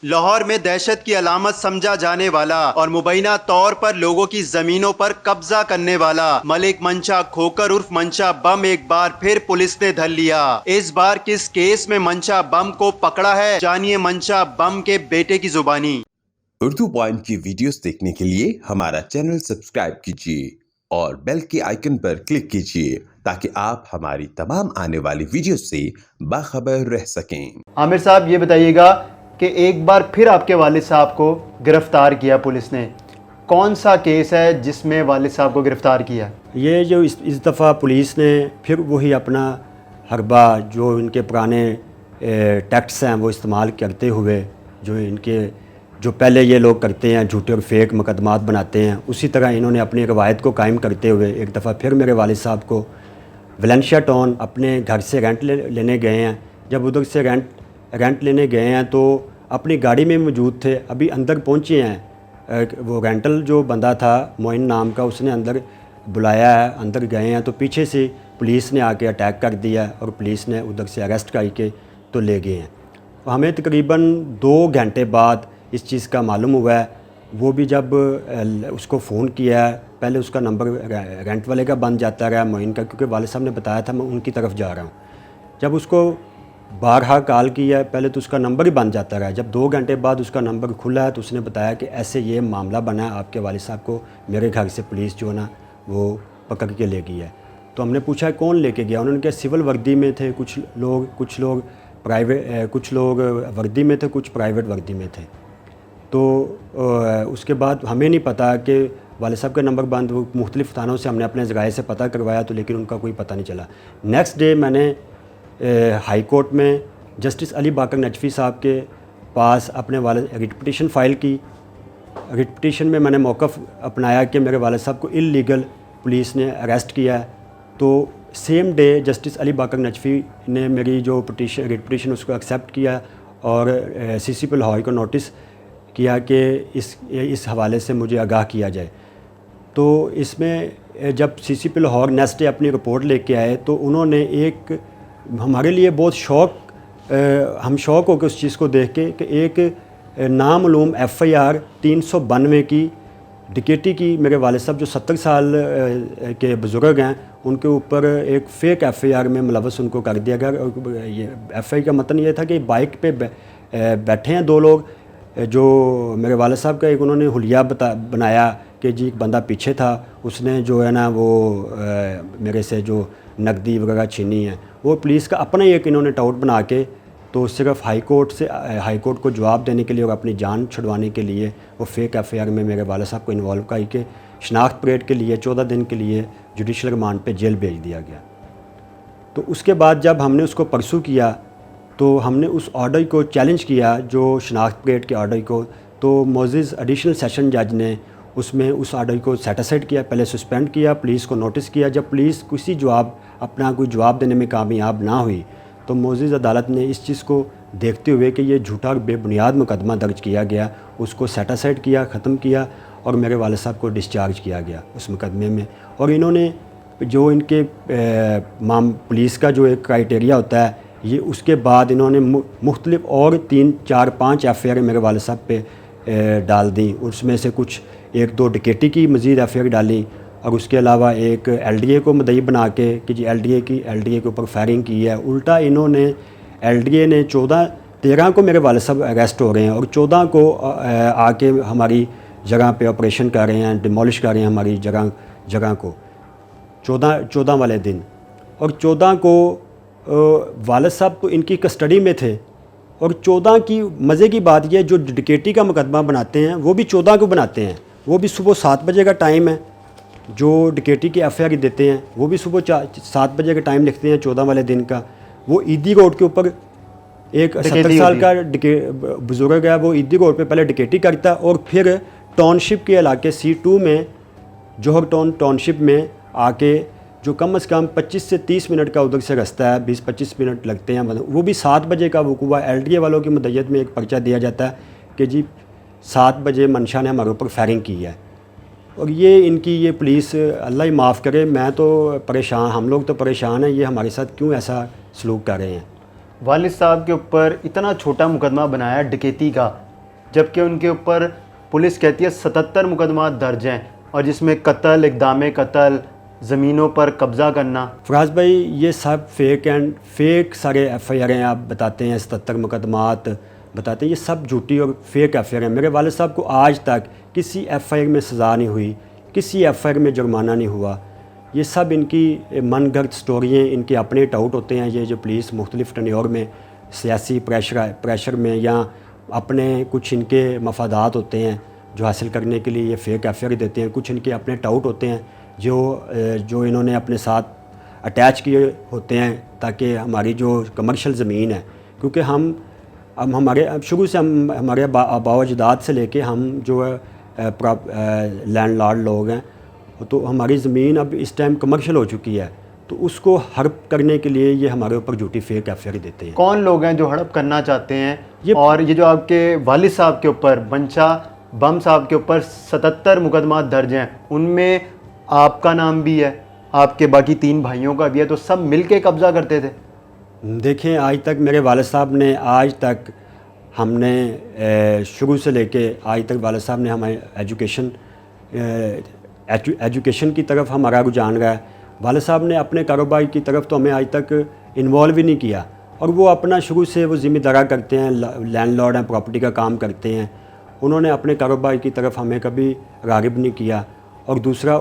لاہور میں دہشت کی علامت سمجھا جانے والا اور مبینہ طور پر لوگوں کی زمینوں پر قبضہ کرنے والا ملک منشا کھوکر عرف منشا بم ایک بار پھر پولیس نے دھر لیا۔ اس بار کس کیس میں منشا بم کو پکڑا ہے، جانیے منشا بم کے بیٹے کی زبانی۔ اردو پوائنٹ کی ویڈیوز دیکھنے کے لیے ہمارا چینل سبسکرائب کیجیے اور بیل کے آئیکن پر کلک کیجیے تاکہ آپ ہماری تمام آنے والی ویڈیوز سے باخبر رہ سکیں۔ عامر صاحب یہ بتائیے گا کہ ایک بار پھر آپ کے والد صاحب کو گرفتار کیا پولیس نے، کون سا کیس ہے جس میں والد صاحب کو گرفتار کیا؟ یہ جو اس دفعہ پولیس نے پھر وہی اپنا حربہ جو ان کے پرانے ٹیکٹس ہیں وہ استعمال کرتے ہوئے جو پہلے یہ لوگ کرتے ہیں، جھوٹے اور فیک مقدمات بناتے ہیں، اسی طرح انہوں نے اپنی روایت کو قائم کرتے ہوئے ایک دفعہ پھر میرے والد صاحب کو ویلنشیا ٹاؤن اپنے گھر سے رینٹ لینے گئے ہیں۔ جب ادھر سے رینٹ لینے گئے ہیں تو اپنی گاڑی میں موجود تھے، ابھی اندر پہنچے ہیں، وہ رینٹل جو بندہ تھا معین نام کا، اس نے اندر بلایا ہے، اندر گئے ہیں تو پیچھے سے پولیس نے آ کے اٹیک کر دیا اور پولیس نے ادھر سے اریسٹ کر کے تو لے گئے ہیں۔ ہمیں تقریباً 2 گھنٹے بعد اس چیز کا معلوم ہوا ہے، وہ بھی جب اس کو فون کیا ہے، پہلے اس کا نمبر رینٹ والے کا بند جاتا رہا معین کا، کیونکہ والد صاحب نے بتایا تھا میں ان کی طرف جا رہا ہوں۔ جب اس کو بارہا کال کیا ہے، پہلے تو اس کا نمبر ہی بند جاتا رہا، جب 2 گھنٹے بعد اس کا نمبر کھلا ہے تو اس نے بتایا کہ ایسے یہ معاملہ بنا ہے، آپ کے والد صاحب کو میرے گھر سے پولیس جو ہے نا وہ پکڑ کے لے گئی ہے۔ تو ہم نے پوچھا کون لے کے گیا، انہوں نے کہا سول وردی میں تھے کچھ لوگ پرائیویٹ، کچھ لوگ وردی میں تھے، کچھ پرائیویٹ وردی میں تھے۔ تو اس کے بعد ہمیں نہیں پتہ کہ والد صاحب کا نمبر بند، وہ مختلف تھانوں سے ہم نے اپنے ذرائع سے پتہ کروایا تو لیکن ان کا کوئی پتہ نہیں چلا۔ نیکسٹ ڈے میں نے ہائی کورٹ میں جسٹس علی باقر نجفی صاحب کے پاس اپنے والد ریٹ پٹیشن فائل کی۔ ریٹ پٹیشن میں نے موقف اپنایا کہ میرے والد صاحب کو اللیگل پولیس نے اریسٹ کیا ہے، تو سیم ڈے جسٹس علی باقر نجفی نے میری جو ریٹ پٹیشن اس کو ایکسیپٹ کیا اور سی سی پی لاہور کو نوٹس کیا کہ اس حوالے سے مجھے آگاہ کیا جائے۔ تو اس میں جب سی سی پی لاہور نیکسٹ ڈے اپنی رپورٹ لے کے آئے تو انہوں نے ایک ہمارے لیے بہت ہم شوق ہو کے اس چیز کو دیکھ کے کہ ایک نامعلوم ایف آئی آر 392 کی ڈکیٹی کی میرے والد صاحب جو 70 سال کے بزرگ ہیں ان کے اوپر ایک فیک ایف آئی آر میں ملوث ان کو کر دیا گیا۔ یہ ایف آئی کا متن یہ تھا کہ بائک پہ بیٹھے ہیں 2 لوگ، جو میرے والد صاحب کا ایک انہوں نے حلیہ بنایا کہ جی ایک بندہ پیچھے تھا، اس نے جو ہے نا وہ میرے سے جو نقدی وغیرہ چھینی ہے، وہ پولیس کا اپنا ہی ایک انہوں نے ٹاؤٹ بنا کے تو صرف ہائی کورٹ کو جواب دینے کے لیے اور اپنی جان چھڑوانے کے لیے وہ فیک ایف آئی آر میں میرے والد صاحب کو انوالو کر کے شناخت پریڈ کے لیے 14 دن کے لیے جوڈیشل ریمانڈ پہ جیل بھیج دیا گیا۔ تو اس کے بعد جب ہم نے اس کو پرسو کیا تو ہم نے اس آرڈر کو چیلنج کیا، جو شناخت پریڈ کے آرڈر کو، تو معزز ایڈیشنل سیشن جج نے اس آرڈر کو سیٹ اسائڈ کیا، پہلے سسپینڈ کیا، پولیس کو نوٹس کیا۔ جب پولیس اپنا کوئی جواب دینے میں کامیاب نہ ہوئی تو معزز عدالت نے اس چیز کو دیکھتے ہوئے کہ یہ جھوٹا اور بے بنیاد مقدمہ درج کیا گیا، اس کو سیٹ اسائڈ کیا، ختم کیا اور میرے والد صاحب کو ڈسچارج کیا گیا اس مقدمے میں۔ اور انہوں نے جو ان کے پولیس کا جو ایک کرائیٹیریا ہوتا ہے، یہ اس کے بعد انہوں نے مختلف اور 3 4 5 ایف آئی آر میرے والد صاحب پہ ڈال دیں، اس میں سے کچھ 1 2 ڈکیٹی کی مزید ایف آئی آر ڈالی اور اس کے علاوہ ایک ایل ڈی اے کو مدعی بنا کے کہ جی ایل ڈی اے کے اوپر فائرنگ کی ہے۔ الٹا انہوں نے ایل ڈی اے نے 13 کو میرے والد صاحب اریسٹ ہو رہے ہیں اور 14 کو آ کے ہماری جگہ پہ آپریشن کر رہے ہیں، ڈیمولش کر رہے ہیں ہماری جگہ کو 14 والے دن، اور 14 کو والد صاحب تو ان کی کسٹڈی میں تھے، اور 14 کی مزے کی بات یہ جو ڈکیٹی کا مقدمہ بناتے ہیں وہ بھی 14 کو بناتے ہیں، وہ بھی صبح 7 بجے کا ٹائم ہے، جو ڈکیٹی کی ایف آئی آر دیتے ہیں وہ بھی صبح 7 بجے کا ٹائم لکھتے ہیں 14 والے دن کا۔ وہ عیدی روڈ کے اوپر ایک 70 سال کا بزرگ ہے، وہ عیدی روڈ پہ پہلے ڈکیٹی کرتا اور پھر ٹاؤن شپ کے علاقے C2 میں جوہر ٹاؤن شپ میں آ کے جو کم از کم 25 سے 30 منٹ کا ادھر سے رستہ ہے، 20-25 منٹ لگتے ہیں، وہ بھی 7 بجے کا وقوع ہے۔ ایل ڈی اے والوں کی مدعیت میں ایک پرچہ دیا جاتا ہے کہ جی 7 بجے منشا نے ہمارے اوپر فائرنگ کی ہے، اور ان کی یہ پولیس اللہ ہی معاف کرے، میں تو پریشان، ہم لوگ تو پریشان ہیں، یہ ہمارے ساتھ کیوں ایسا سلوک کر رہے ہیں۔ والد صاحب کے اوپر اتنا چھوٹا مقدمہ بنایا ڈکیتی کا، جبکہ ان کے اوپر پولیس کہتی ہے 77 مقدمات درج ہیں، اور جس میں قتل، اقدام قتل، زمینوں پر قبضہ کرنا. فراز بھائی یہ سب فیک سارے ایف آئی آر ہیں. آپ بتاتے ہیں 77 مقدمات بتاتے ہیں، یہ سب جھوٹی اور فیک ایف آئی آر ہیں. میرے والد صاحب کو آج تک کسی ایف آئی آر میں سزا نہیں ہوئی، کسی ایف آئی آر میں جرمانہ نہیں ہوا. یہ سب ان کی من گھڑت سٹوری ہیں، ان کے اپنے ٹاؤٹ ہوتے ہیں. یہ جو پولیس مختلف ٹنیور میں سیاسی پریشر میں یا اپنے کچھ ان کے مفادات ہوتے ہیں جو حاصل کرنے کے لیے یہ فیک ایف آئی آر دیتے ہیں. کچھ ان کے اپنے ٹاؤٹ ہوتے ہیں جو انہوں نے اپنے ساتھ اٹیچ کیے ہوتے ہیں تاکہ ہماری جو کمرشل زمین ہے، کیونکہ ہم ہمارے شروع سے ہمارے آباء و اجداد سے لے کے ہم جو ہے لینڈ لارڈ لوگ ہیں، تو ہماری زمین اب اس ٹائم کمرشل ہو چکی ہے، تو اس کو ہڑپ کرنے کے لیے یہ ہمارے اوپر جھوٹی فیک ایف آئی آر دیتے ہیں. کون لوگ ہیں جو ہڑپ کرنا چاہتے ہیں؟ اور یہ جو آپ کے والد صاحب کے اوپر، منشا بم صاحب کے اوپر 77 مقدمات درج ہیں، ان میں آپ کا نام بھی ہے، آپ کے باقی 3 بھائیوں کا بھی ہے، تو سب مل کے قبضہ کرتے تھے؟ دیکھیں آج تک میرے والد صاحب نے ہم نے شروع سے لے کے آج تک والد صاحب نے ہمیں ایجوکیشن کی طرف ہمارا رجحان رہا ہے. والد صاحب نے اپنے کاروبار کی طرف تو ہمیں آج تک انوالو ہی نہیں کیا، اور وہ اپنا شروع سے وہ ذمہ دارا کرتے ہیں، لینڈ لارڈ ہیں، پراپرٹی کا کام کرتے ہیں. انہوں نے اپنے کاروبار کی طرف ہمیں کبھی راغب نہیں کیا. اور دوسرا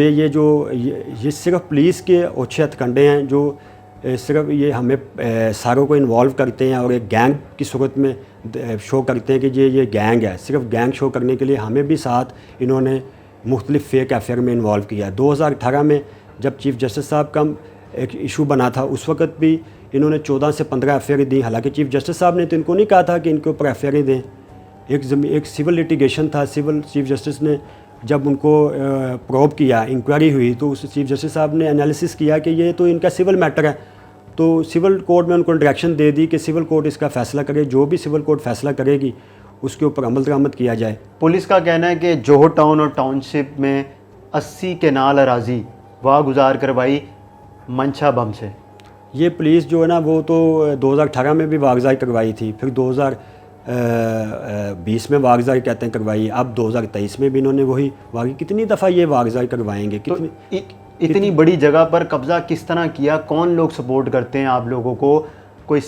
یہ صرف پولیس کے اوچھے ہتھ کنڈے ہیں جو صرف یہ ہمیں ساروں کو انوالو کرتے ہیں اور ایک گینگ کی صورت میں شو کرتے ہیں کہ یہ گینگ ہے. صرف گینگ شو کرنے کے لیے ہمیں بھی ساتھ انہوں نے مختلف فیک ایف آئی آر میں انوالو کیا. 2018 میں جب چیف جسٹس صاحب کا ایک ایشو بنا تھا، اس وقت بھی انہوں نے 14 سے 15 ایف آئی آر دی. حالانکہ چیف جسٹس صاحب نے تو ان کو نہیں کہا تھا کہ ان کے اوپر ایف آئی آر دیں. ایک سول لیٹیگیشن تھا، چیف جسٹس نے جب ان کو پروب کیا، انکوائری ہوئی، تو اس چیف جسٹس صاحب نے انالیسس کیا کہ یہ تو ان کا سول میٹر ہے. تو سول کورٹ میں ان کو ڈائریکشن دے دی کہ سول کورٹ اس کا فیصلہ کرے، جو بھی سول کورٹ فیصلہ کرے گی اس کے اوپر عمل درآمد کیا جائے. پولیس کا کہنا ہے کہ جوہر ٹاؤن اور ٹاؤن شپ میں 80 کنال اراضی واگزار کروائی منشا بم سے. یہ پولیس جو ہے نا وہ تو 2018 میں بھی واگزار کروائی تھی، پھر 2020 میں واگزار کہتے ہیں کروائی، اب 2023 میں بھی انہوں نے وہی کتنی دفعہ یہ واگزار کروائیں گے؟ اتنی بڑی جگہ پر قبضہ کس طرح کیا؟ کون لوگ سپورٹ کرتے ہیں آپ لوگوں کو؟ کوئی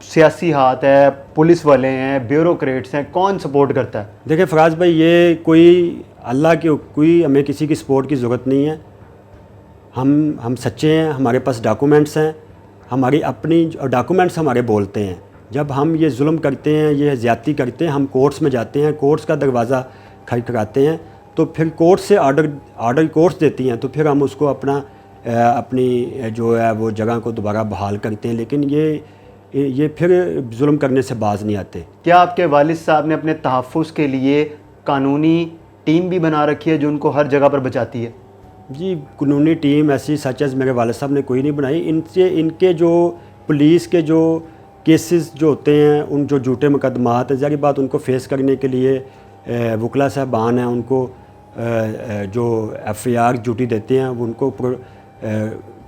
سیاسی ہاتھ ہے، پولیس والے ہیں، بیوروکریٹس ہیں، کون سپورٹ کرتا ہے؟ دیکھیں فراز بھائی، یہ کوئی ہمیں کسی کی سپورٹ کی ضرورت نہیں ہے. ہم سچے ہیں، ہمارے پاس ڈاکومنٹس ہیں، ہماری اپنی ڈاکومنٹس ہمارے بولتے ہیں. جب ہم یہ ظلم کرتے ہیں، یہ زیادتی کرتے ہیں، ہم کورٹس میں جاتے ہیں، کورٹس کا دروازہ کھٹکھٹاتے ہیں، تو پھر کورٹ سے آرڈر کورٹس دیتی ہیں، تو پھر ہم اس کو اپنی جو ہے وہ جگہ کو دوبارہ بحال کرتے ہیں. لیکن یہ پھر ظلم کرنے سے باز نہیں آتے. کیا آپ کے والد صاحب نے اپنے تحفظ کے لیے قانونی ٹیم بھی بنا رکھی ہے جو ان کو ہر جگہ پر بچاتی ہے؟ جی قانونی ٹیم ایسی سچ ایز میرے والد صاحب نے کوئی نہیں بنائی. ان کے جو پولیس کے جو کیسز جو ہوتے ہیں، ان جو جھوٹے مقدمات ہیں، ظاہر بات ان کو فیس کرنے کے لیے وکلا صاحبان ہیں، ان کو جو ایف آئی آر جھوٹی دیتے ہیں وہ ان کو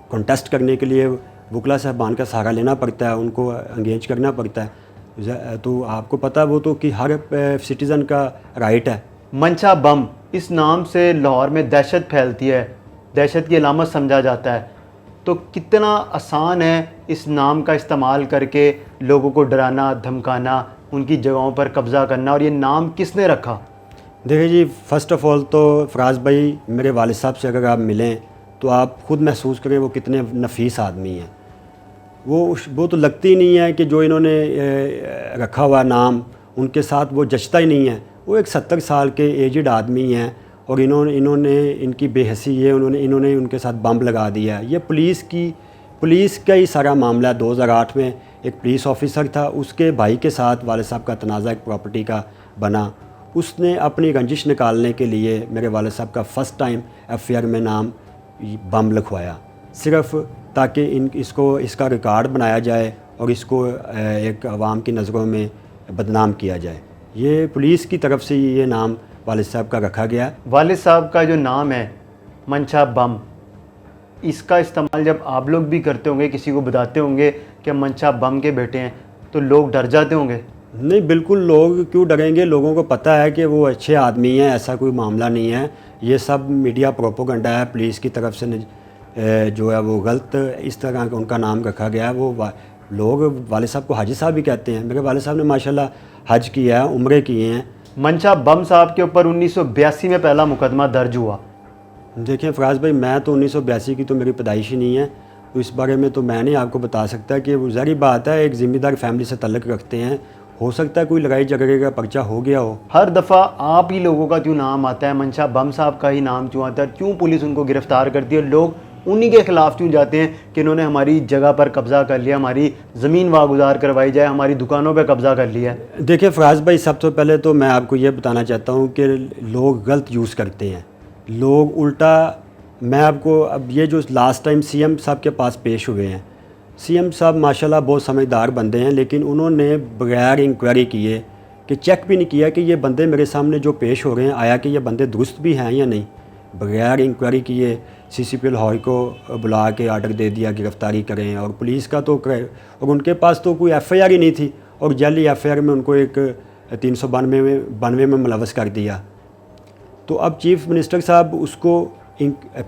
کنٹیسٹ کرنے کے لیے وکلا صاحبان کا سہارا لینا پڑتا ہے، ان کو انگیج کرنا پڑتا ہے. تو آپ کو پتہ وہ تو کہ ہر سٹیزن کا رائٹ ہے. منشا بم اس نام سے لاہور میں دہشت پھیلتی ہے، دہشت کی علامت سمجھا جاتا ہے. تو کتنا آسان ہے اس نام کا استعمال کر کے لوگوں کو ڈرانا، دھمکانا، ان کی جگہوں پر قبضہ کرنا؟ اور یہ نام کس نے رکھا؟ دیکھیں جی، فرسٹ آف آل تو فراز بھائی میرے والد صاحب سے اگر آپ ملیں تو آپ خود محسوس کریں وہ کتنے نفیس آدمی ہیں. وہ تو لگتی نہیں ہے کہ جو انہوں نے رکھا ہوا نام ان کے ساتھ وہ جچتا ہی نہیں ہے. وہ ایک 70 سال کے ایجڈ آدمی ہیں، اور انہوں نے ان کی بے حسی ہے، انہوں نے ان کے ساتھ بم لگا دیا. یہ پولیس کا ہی سارا معاملہ. 2008 میں ایک پولیس آفیسر تھا، اس کے بھائی کے ساتھ والد صاحب کا تنازع ایک پراپرٹی کا بنا. اس نے اپنی رنجش نکالنے کے لیے میرے والد صاحب کا first time F I R میں نام بم لکھوایا، صرف تاکہ اس کا ریکارڈ بنایا جائے اور اس کو ایک عوام کی نظروں میں بدنام کیا جائے. یہ پولیس کی طرف سے یہ نام والد صاحب کا رکھا گیا. والد صاحب کا جو نام ہے منشا بم، اس کا استعمال جب آپ لوگ بھی کرتے ہوں گے، کسی کو بتاتے ہوں گے کہ منشا بم کے بیٹے ہیں، تو لوگ ڈر جاتے ہوں گے؟ نہیں بالکل، لوگ کیوں ڈریں گے؟ لوگوں کو پتہ ہے کہ وہ اچھے آدمی ہیں، ایسا کوئی معاملہ نہیں ہے. یہ سب میڈیا پروپیگنڈا ہے پولیس کی طرف سے جو ہے وہ غلط اس طرح کا ان کا نام رکھا گیا ہے. وہ لوگ والد صاحب کو حاجی صاحب بھی کہتے ہیں. میرے والد صاحب نے ماشاءاللہ حج کیا ہے، عمرے کیے ہیں. منشا بم صاحب کے اوپر 1982 میں پہلا مقدمہ درج ہوا. دیکھیں فراز بھائی، میں تو 1982 کی تو میری پیدائش ہی نہیں ہے، تو اس بارے میں تو میں نہیں آپ کو بتا سکتا. کہ وہ ظاہری بات ہے، ایک ذمہ دار فیملی سے تعلق رکھتے ہیں، ہو سکتا ہے کوئی لڑائی جھگڑے کا پرچہ ہو گیا ہو. ہر دفعہ آپ ہی لوگوں کا کیوں نام آتا ہے؟ منشا بم صاحب کا ہی نام کیوں آتا ہے؟ کیوں پولیس ان کو گرفتار کرتی ہے؟ لوگ انہی کے خلاف کیوں جاتے ہیں کہ انہوں نے ہماری جگہ پر قبضہ کر لیا، ہماری زمین واگزار کروائی جائے، ہماری دکانوں پہ قبضہ کر لیا ہے؟ دیکھیں فراز بھائی، سب سے پہلے تو میں آپ کو یہ بتانا چاہتا ہوں کہ لوگ غلط یوز کرتے ہیں. لوگ الٹا، میں آپ کو اب یہ جو لاسٹ ٹائم سی ایم صاحب کے پاس پیش ہوئے ہیں، سی ایم صاحب ماشاءاللہ بہت سمجھدار بندے ہیں، لیکن انہوں نے بغیر انکوائری کیے کہ چیک بھی نہیں کیا کہ یہ بندے میرے سامنے جو پیش ہو رہے ہیں آیا کہ یہ بندے درست بھی ہیں یا نہیں. بغیر انکوائری کیے سی سی پی لاہور کو بلا کے آرڈر دے دیا گرفتاری کریں. اور پولیس کا تو اور ان کے پاس تو کوئی ایف آئی آر ہی نہیں تھی، اور جعلی ایف آئی آر میں ان کو ایک 392 میں ملوث کر دیا. تو اب چیف منسٹر صاحب اس کو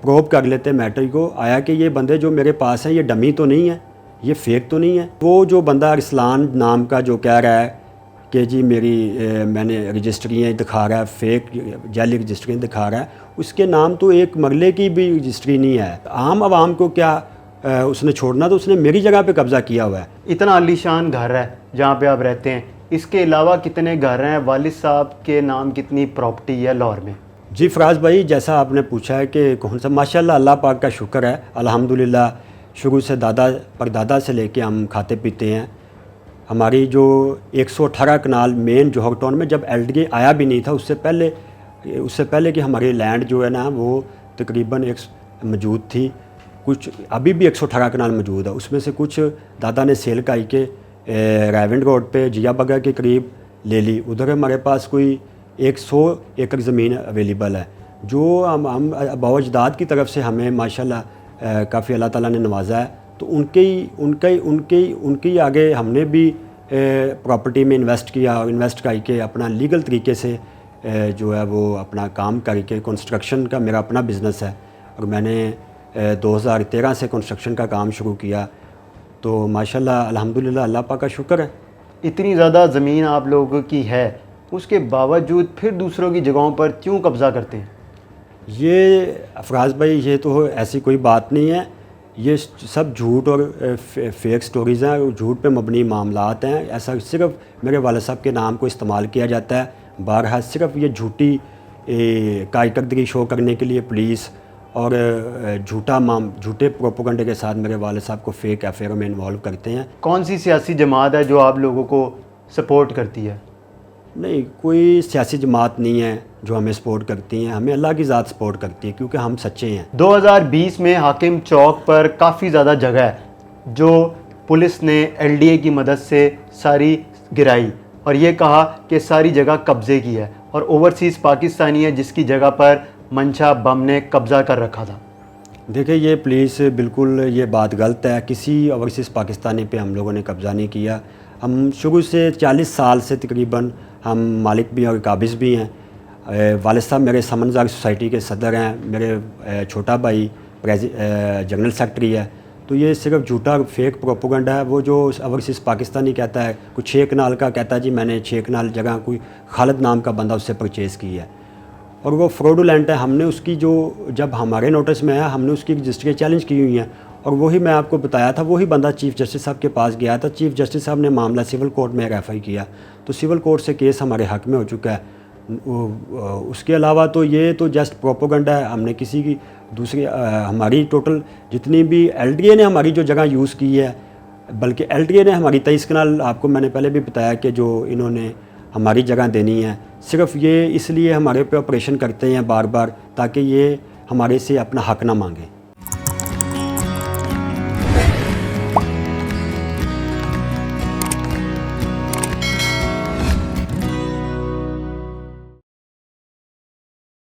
پروب کر لیتے میٹر کو، آیا کہ یہ بندے جو میرے پاس ہیں یہ ڈمی تو نہیں ہے، یہ فیک تو نہیں ہے. وہ جو بندہ ارسلان نام کا جو کہہ رہا ہے کہ جی میں نے رجسٹریاں دکھا رہا ہے، فیک جعلی رجسٹریاں دکھا رہا ہے، اس کے نام تو ایک مرلے کی بھی رجسٹری نہیں ہے. عام عوام کو کیا اس نے چھوڑنا؟ تو اس نے میری جگہ پہ قبضہ کیا ہوا ہے. اتنا عالی شان گھر ہے جہاں پہ آپ رہتے ہیں، اس کے علاوہ کتنے گھر ہیں؟ والد صاحب کے نام کتنی پراپرٹی ہے لاہور میں؟ جی فراز بھائی، جیسا آپ نے پوچھا ہے کہ کون سا، ماشاءاللہ اللہ پاک کا شکر ہے، الحمدللہ. شروع سے دادا پردادا سے لے کے ہم کھاتے پیتے ہیں. ہماری جو 118 کنال مین جوہر ٹاؤن میں جب ایل ڈی اے آیا بھی نہیں تھا، اس سے پہلے کہ ہماری لینڈ جو ہے نا وہ تقریباً موجود تھی. کچھ ابھی بھی 118 کنال موجود ہے، اس میں سے کچھ دادا نے سیل کرائی کے رائیونڈ روڈ پہ جیا بگا کے قریب لے لی. ادھر ہمارے پاس کوئی 100 ایکڑ زمین اویلیبل ہے، جو ہم آباء و اجداد کی طرف سے ہمیں ماشاءاللہ کافی اللہ تعالیٰ نے نوازا ہے. تو ان کی آگے ہم نے بھی پراپرٹی میں انویسٹ کیا، اور انویسٹ کر کے اپنا لیگل طریقے سے جو ہے وہ اپنا کام کر کے، کنسٹرکشن کا میرا اپنا بزنس ہے، اور میں نے 2013 سے کنسٹرکشن کا کام شروع کیا. تو ماشاءاللہ الحمدللہ اللہ پاک کا شکر ہے. اتنی زیادہ زمین آپ لوگوں کی ہے، اس کے باوجود پھر دوسروں کی جگہوں پر کیوں قبضہ کرتے ہیں؟ یہ افراز بھائی، یہ تو ایسی کوئی بات نہیں ہے، یہ سب جھوٹ اور فیک سٹوریز ہیں، جھوٹ پہ مبنی معاملات ہیں. ایسا صرف میرے والد صاحب کے نام کو استعمال کیا جاتا ہے. بارہا صرف یہ جھوٹی کارکردگی شو کرنے کے لیے پولیس اور جھوٹے پروپیگنڈے کے ساتھ میرے والد صاحب کو فیک افیئر میں انوالو کرتے ہیں. کون سی سیاسی جماعت ہے جو آپ لوگوں کو سپورٹ کرتی ہے؟ نہیں، کوئی سیاسی جماعت نہیں ہے جو ہمیں سپورٹ کرتی ہیں. ہمیں اللہ کی ذات سپورٹ کرتی ہے، کیونکہ ہم سچے ہیں. 2020 میں حاکم چوک پر کافی زیادہ جگہ ہے جو پولیس نے ایل ڈی اے کی مدد سے ساری گرائی، اور یہ کہا کہ ساری جگہ قبضے کی ہے، اور اوورسیز پاکستانی ہے جس کی جگہ پر منشا بم نے قبضہ کر رکھا تھا. دیکھیں یہ پولیس بالکل یہ بات غلط ہے. کسی اوورسیز پاکستانی پہ ہم لوگوں نے قبضہ نہیں کیا. ہم شروع سے 40 سال سے تقریباً ہم مالک بھی اور قابض بھی ہیں. والد صاحب میرے سمنزار سوسائٹی کے صدر ہیں، میرے چھوٹا بھائی جنرل سیکرٹری ہے. تو یہ صرف جھوٹا فیک پروپیگنڈا ہے. وہ جو اوورسیز پاکستانی کہتا ہے، کوئی 6 کنال کا کہتا ہے جی میں نے 6 کنال جگہ کوئی خالد نام کا بندہ اس سے پرچیز کی ہے، اور وہ فراڈولینٹ ہے. ہم نے اس کی جو جب ہمارے نوٹس میں ہے ہم نے اس کی رجسٹری چیلنج کی ہوئی ہیں، اور وہی میں آپ کو بتایا تھا، وہی بندہ چیف جسٹس صاحب کے پاس گیا تھا. چیف جسٹس صاحب نے معاملہ سول کورٹ میں ریفر کیا، تو سول کورٹ سے کیس ہمارے حق میں ہو چکا ہے. اس کے علاوہ تو یہ تو جسٹ پروپیگنڈا ہے. ہم نے کسی کی دوسری ہماری ٹوٹل جتنی بھی ایل ڈی اے نے ہماری جو جگہ یوز کی ہے، بلکہ ایل ڈی اے نے ہماری 23 کنال، آپ کو میں نے پہلے بھی بتایا کہ جو انہوں نے ہماری جگہ دینی ہے، صرف یہ اس لیے ہمارے پہ آپریشن کرتے ہیں بار بار تاکہ یہ ہمارے سے اپنا حق نہ مانگیں.